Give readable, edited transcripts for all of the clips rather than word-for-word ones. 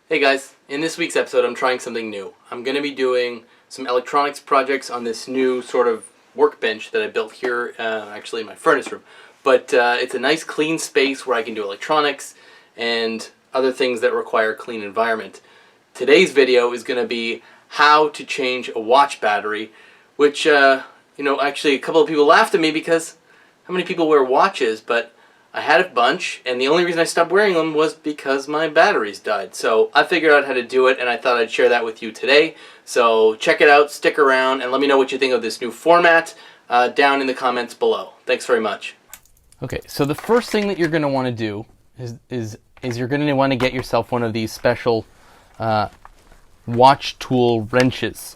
Hey guys, in this week's episode I'm trying something new. I'm going to be doing some electronics projects on this new sort of workbench that I built here, actually in my furnace room. But it's a nice clean space where I can do electronics and other things that require a clean environment. Today's video is going to be how to change a watch battery, which, actually a couple of people laughed at me because how many people wear watches, but I had a bunch, and the only reason I stopped wearing them was because my batteries died. So I figured out how to do it, and I thought I'd share that with you today. So check it out, stick around, and let me know what you think of this new format down in the comments below. Thanks very much. Okay, so the first thing that you're going to want to do is you're going to want to get yourself one of these special watch tool wrenches.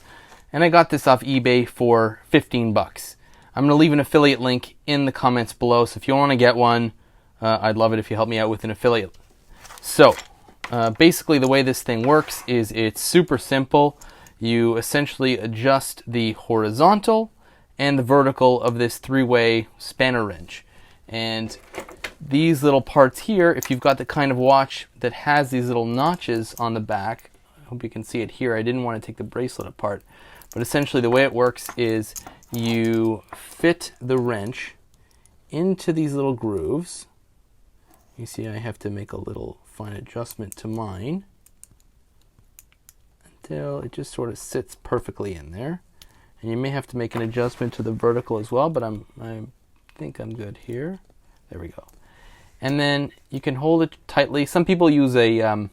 And I got this off eBay for 15 bucks. I'm going to leave an affiliate link in the comments below, so if you want to get one, I'd love it if you help me out with an affiliate. So, basically the way this thing works is it's super simple. You essentially adjust the horizontal and the vertical of this three-way spanner wrench. And these little parts here, if you've got the kind of watch that has these little notches on the back, I hope you can see it here. I didn't want to take the bracelet apart. But essentially the way it works is you fit the wrench into these little grooves. You see I have to make a little fine adjustment to mine until it just sort of sits perfectly in there. And you may have to make an adjustment to the vertical as well, but I think I'm good here. There we go. And then you can hold it tightly. Some people use a like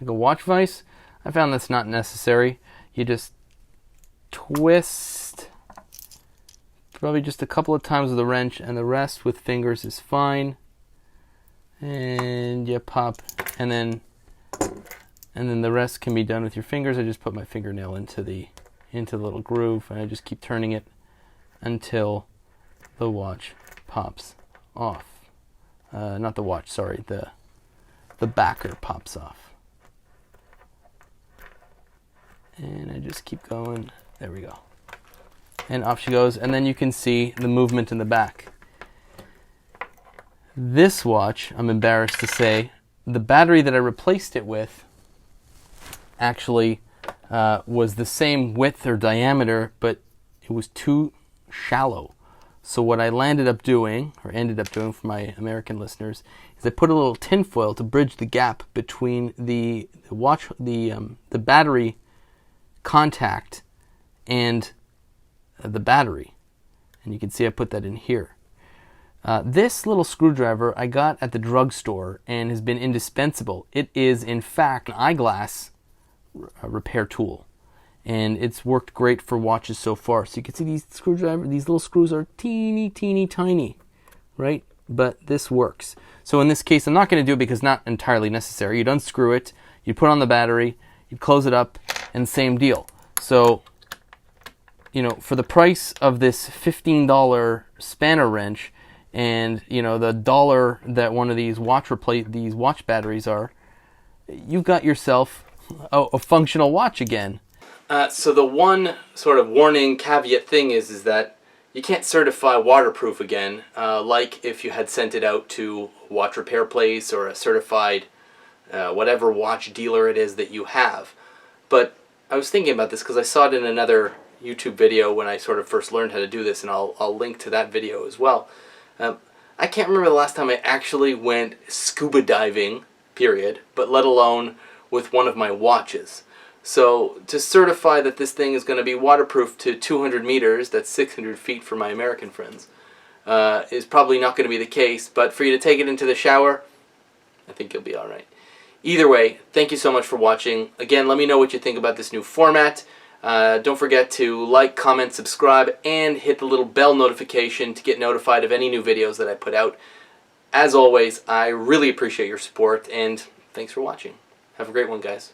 a watch vise. I found that's not necessary. You just twist probably just a couple of times with the wrench, and the rest with fingers is fine. And you pop, and then the rest can be done with your fingers. I just put my fingernail into the little groove, and I just keep turning it until the watch pops off. Not the watch, sorry, the backer pops off. And I just keep going. There we go. And off she goes, and then you can see the movement in the back. This watch, I'm embarrassed to say, the battery that I replaced it with actually was the same width or diameter, but it was too shallow. So what I ended up doing for my American listeners, is I put a little tin foil to bridge the gap between the battery contact and the battery. And you can see I put that in here. This little screwdriver I got at the drugstore and has been indispensable. It is in fact an eyeglass repair tool, and it's worked great for watches so far. So you can see these little screws are teeny tiny, right? But this works. So in this case I'm not going to do it because it's not entirely necessary. You'd unscrew it, you put on the battery, you close it up, and same deal. So for the price of this $15 spanner wrench, and the $1 that one of these watch batteries are, you've got yourself a functional watch again. So the one sort of warning caveat thing is that you can't certify waterproof again, like if you had sent it out to a watch repair place or a certified whatever watch dealer it is that you have. But I was thinking about this because I saw it in another YouTube video when I sort of first learned how to do this, and I'll link to that video as well. I can't remember the last time I actually went scuba diving, period, but let alone with one of my watches. So to certify that this thing is going to be waterproof to 200 meters, that's 600 feet for my American friends, is probably not going to be the case, but for you to take it into the shower, I think you'll be alright. Either way, thank you so much for watching. Again, let me know what you think about this new format. Don't forget to like, comment, subscribe, and hit the little bell notification to get notified of any new videos that I put out. As always, I really appreciate your support, and thanks for watching. Have a great one, guys.